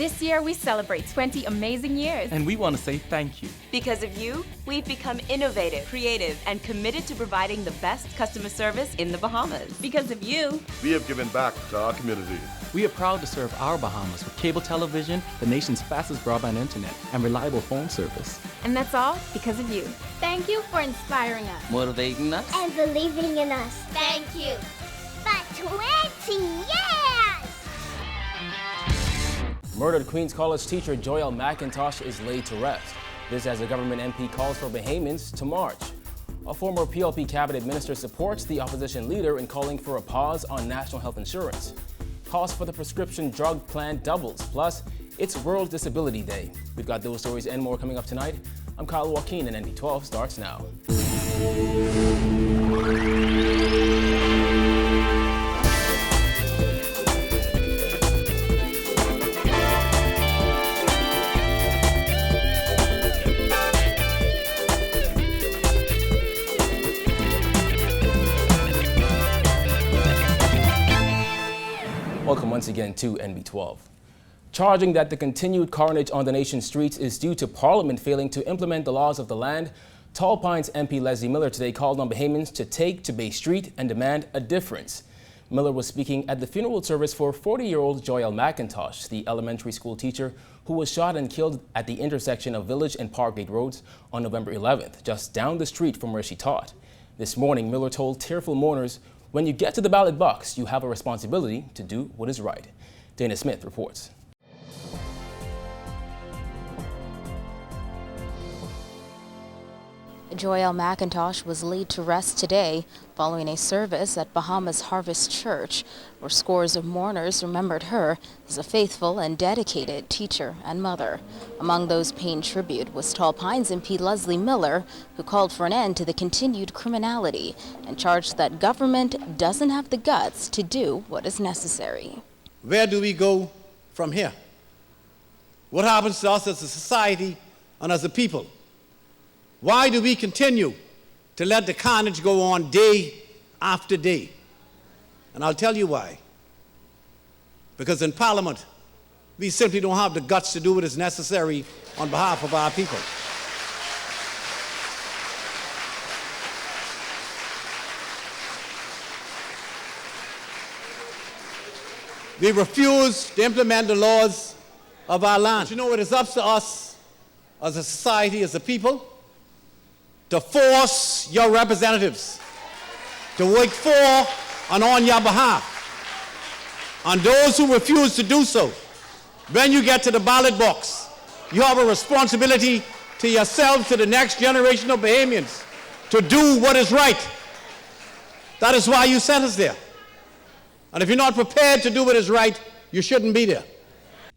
This year, we celebrate 20 amazing years. And we want to say thank you. Because of you, we've become innovative, creative, and committed to providing the best customer service in the Bahamas. Because of you, we have given back to our community. We are proud to serve our Bahamas with cable television, the nation's fastest broadband internet, and reliable phone service. And that's all because of you. Thank you for inspiring us, motivating us, and believing in us. Thank you. For 20 years! Murdered Queens College teacher Joyelle McIntosh is laid to rest. This as a government MP calls for Bahamians to march. A former PLP cabinet minister supports the opposition leader in calling for a pause on national health insurance. Cost for the prescription drug plan doubles. Plus, it's World Disability Day. We've got those stories and more coming up tonight. I'm Kyle Joaquin, and NB12 starts now. Welcome once again to NB12. Charging that the continued carnage on the nation's streets is due to Parliament failing to implement the laws of the land, Tall Pines MP Leslie Miller today called on Bahamians to take to Bay Street and demand a difference. Miller was speaking at the funeral service for 40-year-old Joyelle McIntosh, the elementary school teacher who was shot and killed at the intersection of Village and Parkgate Roads on November 11th, just down the street from where she taught. This morning, Miller told tearful mourners, "When you get to the ballot box, you have a responsibility to do what is right." Dana Smith reports. Joyelle McIntosh was laid to rest today following a service at Bahamas Harvest Church, where scores of mourners remembered her as a faithful and dedicated teacher and mother. Among those paying tribute was Tall Pines MP Leslie Miller, who called for an end to the continued criminality and charged that government doesn't have the guts to do what is necessary. Where do we go from here? What happens to us as a society and as a people? Why do we continue to let the carnage go on day after day? And I'll tell you why. Because in Parliament, we simply don't have the guts to do what is necessary on behalf of our people. We refuse to implement the laws of our land. But you know, it is up to us as a society, as a people, to force your representatives to work for and on your behalf. And those who refuse to do so, when you get to the ballot box, you have a responsibility to yourselves, to the next generation of Bahamians, to do what is right. That is why you sent us there. And if you're not prepared to do what is right, you shouldn't be there.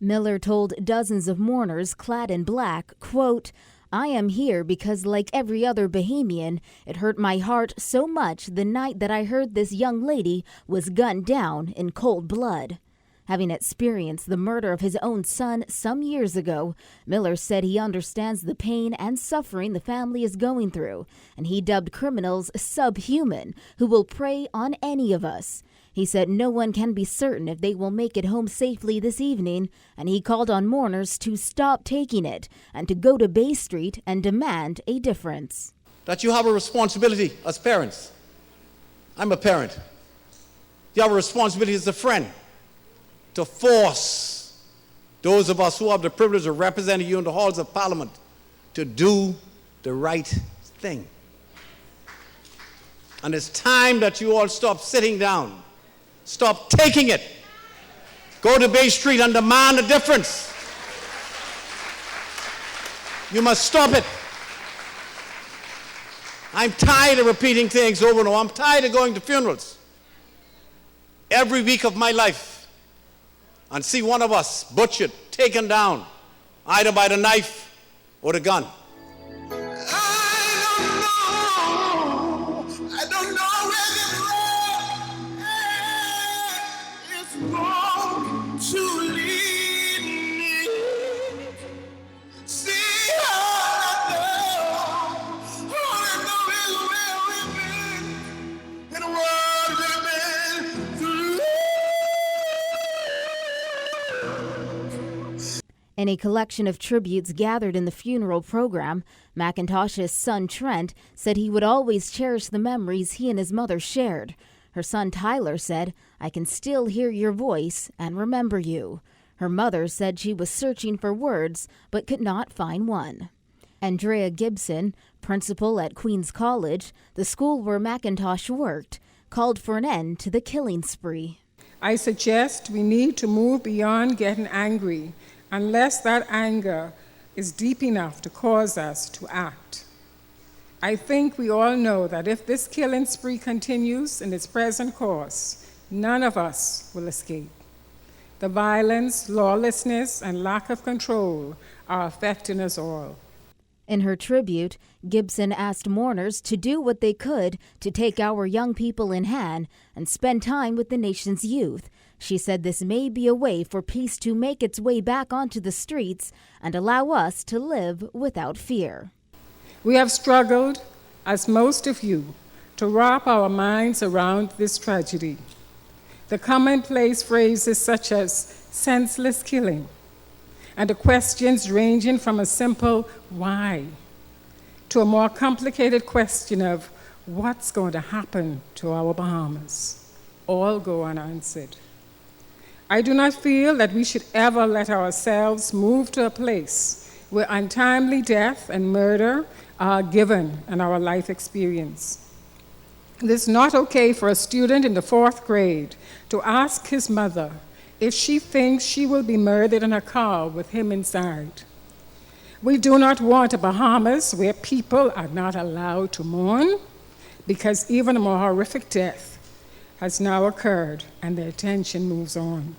Miller told dozens of mourners clad in black, quote, "I am here because, like every other Bahamian, it hurt my heart so much the night that I heard this young lady was gunned down in cold blood." Having experienced the murder of his own son some years ago, Miller said he understands the pain and suffering the family is going through, and he dubbed criminals subhuman who will prey on any of us. He said no one can be certain if they will make it home safely this evening, and he called on mourners to stop taking it and to go to Bay Street and demand a difference. That you have a responsibility as parents. I'm a parent. You have a responsibility as a friend to force those of us who have the privilege of representing you in the halls of Parliament to do the right thing. And it's time that you all stop sitting down. Stop taking it. Go to Bay Street and demand a difference. You must stop it. I'm tired of repeating things over and over. I'm tired of going to funerals every week of my life and see one of us butchered, taken down, either by the knife or the gun. In a collection of tributes gathered in the funeral program, McIntosh's son Trent said he would always cherish the memories he and his mother shared. Her son Tyler said, "I can still hear your voice and remember you." Her mother said she was searching for words but could not find one. Andrea Gibson, principal at Queens College, the school where McIntosh worked, called for an end to the killing spree. I suggest we need to move beyond getting angry unless that anger is deep enough to cause us to act. I think we all know that if this killing spree continues in its present course, none of us will escape. The violence, lawlessness, and lack of control are affecting us all. In her tribute, Gibson asked mourners to do what they could to take our young people in hand and spend time with the nation's youth. She said this may be a way for peace to make its way back onto the streets and allow us to live without fear. We have struggled, as most of you, to wrap our minds around this tragedy. The commonplace phrases such as senseless killing, and the questions ranging from a simple why to a more complicated question of what's going to happen to our Bahamas, all go unanswered. I do not feel that we should ever let ourselves move to a place where untimely death and murder are given in our life experience. It is not okay for a student in the 4th grade to ask his mother if she thinks she will be murdered in a car with him inside. We do not want a Bahamas where people are not allowed to mourn because even a more horrific death has now occurred and the attention moves on.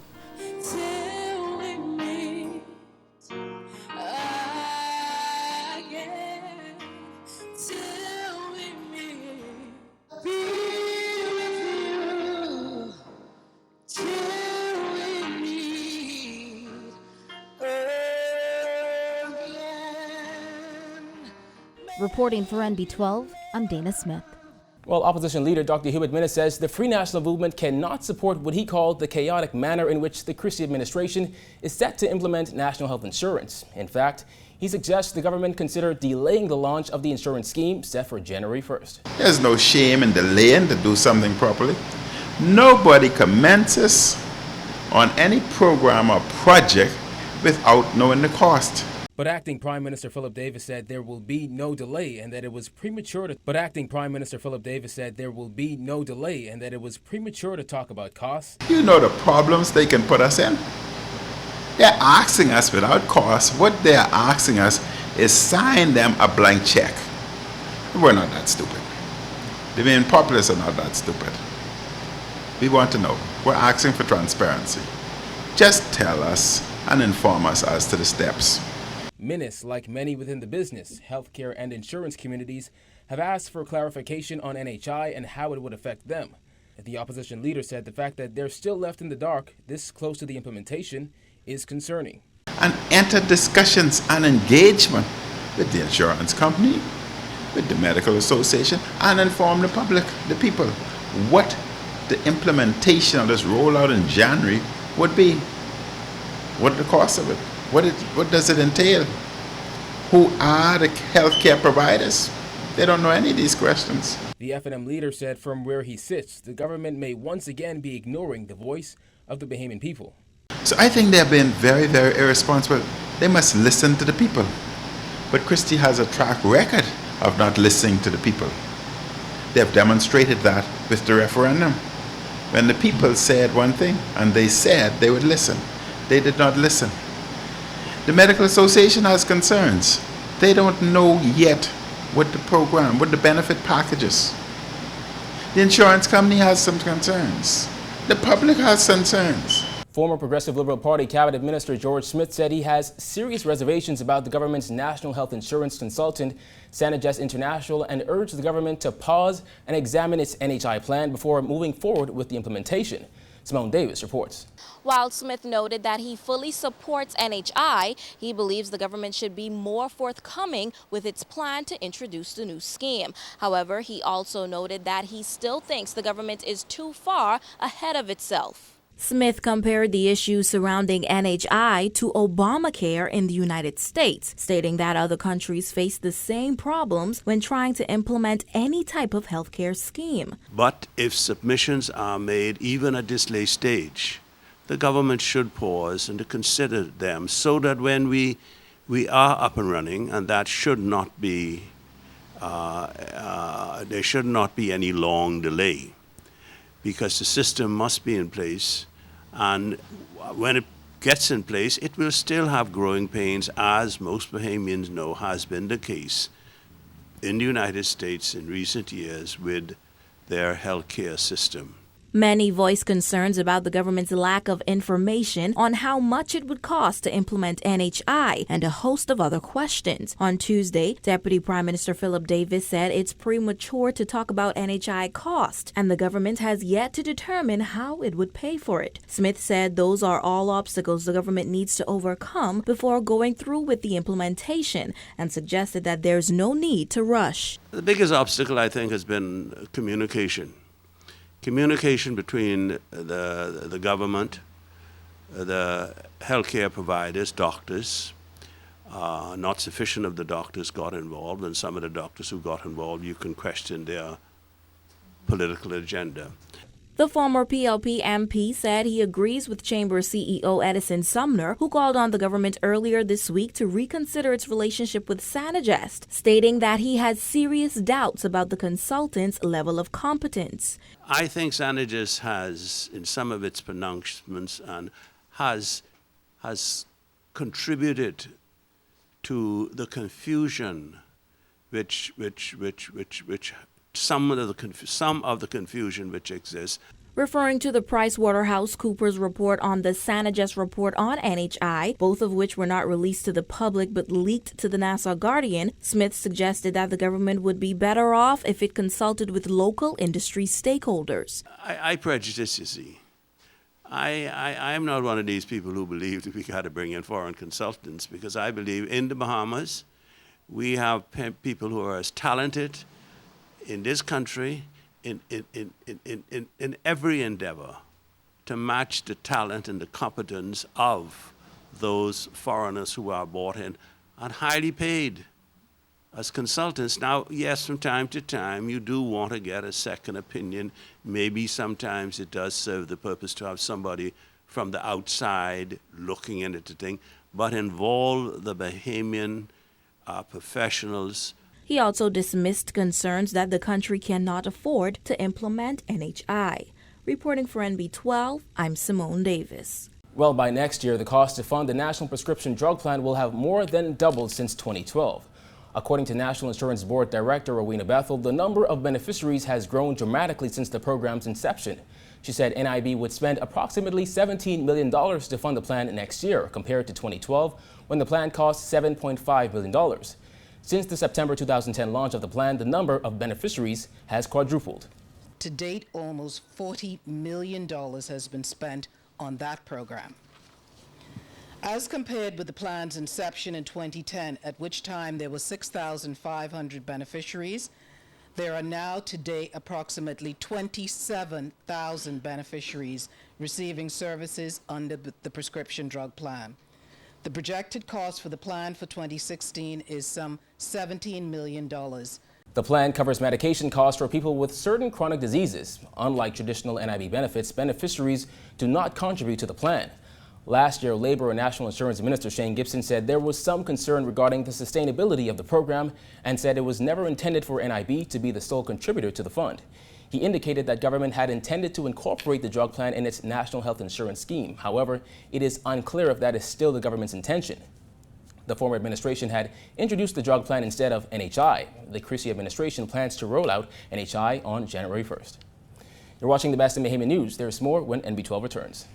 Reporting for NB12, I'm Dana Smith. Well, opposition leader Dr. Hubert Minnis says the Free National Movement cannot support what he called the chaotic manner in which the Christie administration is set to implement national health insurance. In fact, he suggests the government consider delaying the launch of the insurance scheme set for January 1st. There's no shame in delaying to do something properly. Nobody commences on any program or project without knowing the cost. But Acting Prime Minister Philip Davis said there will be no delay and that it was premature to talk about costs. You know the problems they can put us in. They're asking us without cost. What they're asking us is sign them a blank check. We're not that stupid. The main populace are not that stupid. We want to know. We're asking for transparency. Just tell us and inform us as to the steps. Minnis, like many within the business, healthcare, and insurance communities, have asked for clarification on NHI and how it would affect them. The opposition leader said the fact that they're still left in the dark this close to the implementation is concerning. And enter discussions and engagement with the insurance company, with the medical association, and inform the public, the people, what the implementation of this rollout in January would be. What the cost of it? What does it entail? Who are the healthcare providers? They don't know any of these questions. The F&M leader said from where he sits, the government may once again be ignoring the voice of the Bahamian people. So I think they're being very, very irresponsible. They must listen to the people. But Christie has a track record of not listening to the people. They have demonstrated that with the referendum. When the people said one thing and they said they would listen, they did not listen. The Medical Association has concerns. They don't know yet what the program, what the benefit packages. The insurance company has some concerns. The public has concerns. Former Progressive Liberal Party Cabinet Minister George Smith said he has serious reservations about the government's national health insurance consultant, Sanagest International, and urged the government to pause and examine its NHI plan before moving forward with the implementation. Simone Davis reports. While Smith noted that he fully supports NHI, he believes the government should be more forthcoming with its plan to introduce the new scheme. However, he also noted that he still thinks the government is too far ahead of itself. Smith compared the issues surrounding NHI to Obamacare in the United States, stating that other countries face the same problems when trying to implement any type of healthcare scheme. But if submissions are made even at this late stage, the government should pause and to consider them so that when we are up and running, and that should not be, there should not be any long delay, because the system must be in place, and when it gets in place, it will still have growing pains, as most Bahamians know has been the case in the United States in recent years with their healthcare system. Many voiced concerns about the government's lack of information on how much it would cost to implement NHI and a host of other questions. On Tuesday, Deputy Prime Minister Philip Davis said it's premature to talk about NHI cost, and the government has yet to determine how it would pay for it. Smith said those are all obstacles the government needs to overcome before going through with the implementation, and suggested that there's no need to rush. The biggest obstacle, I think, has been communication. Communication between the government, the healthcare providers, doctors. Not sufficient of the doctors got involved, and some of the doctors who got involved, you can question their political agenda. The former PLP MP said he agrees with Chamber CEO Edison Sumner, who called on the government earlier this week to reconsider its relationship with Sanagest, stating that he has serious doubts about the consultant's level of competence. I think Sanagest has, in some of its pronouncements, and has contributed to the confusion, some of the confusion which exists. Referring to the PricewaterhouseCoopers report on the Sanagest report on NHI, both of which were not released to the public but leaked to the Nassau Guardian, Smith suggested that the government would be better off if it consulted with local industry stakeholders. I prejudice, you see. I'm not one of these people who believe that we got to bring in foreign consultants, because I believe in the Bahamas we have people who are as talented in this country in every endeavor to match the talent and the competence of those foreigners who are brought in and highly paid as consultants. Now, yes, from time to time, you do want to get a second opinion. Maybe sometimes it does serve the purpose to have somebody from the outside looking into the thing, but involve the Bahamian professionals. He also dismissed concerns that the country cannot afford to implement NHI. Reporting for NB12, I'm Simone Davis. Well, by next year, the cost to fund the National Prescription Drug Plan will have more than doubled since 2012. According to National Insurance Board Director Rowena Bethel, the number of beneficiaries has grown dramatically since the program's inception. She said NIB would spend approximately $17 million to fund the plan next year, compared to 2012, when the plan cost $7.5 million. Since the September 2010 launch of the plan, the number of beneficiaries has quadrupled. To date, almost $40 million has been spent on that program. As compared with the plan's inception in 2010, at which time there were 6,500 beneficiaries, there are now today approximately 27,000 beneficiaries receiving services under the prescription drug plan. The projected cost for the plan for 2016 is some $17 million. The plan covers medication costs for people with certain chronic diseases. Unlike traditional NIB benefits, beneficiaries do not contribute to the plan. Last year, Labor and National Insurance Minister Shane Gibson said there was some concern regarding the sustainability of the program and said it was never intended for NIB to be the sole contributor to the fund. He indicated that government had intended to incorporate the drug plan in its national health insurance scheme. However, it is unclear if that is still the government's intention. The former administration had introduced the drug plan instead of NHI. The Christie administration plans to roll out NHI on January 1st. You're watching the best in Bahamian news. There's more when NB12 returns.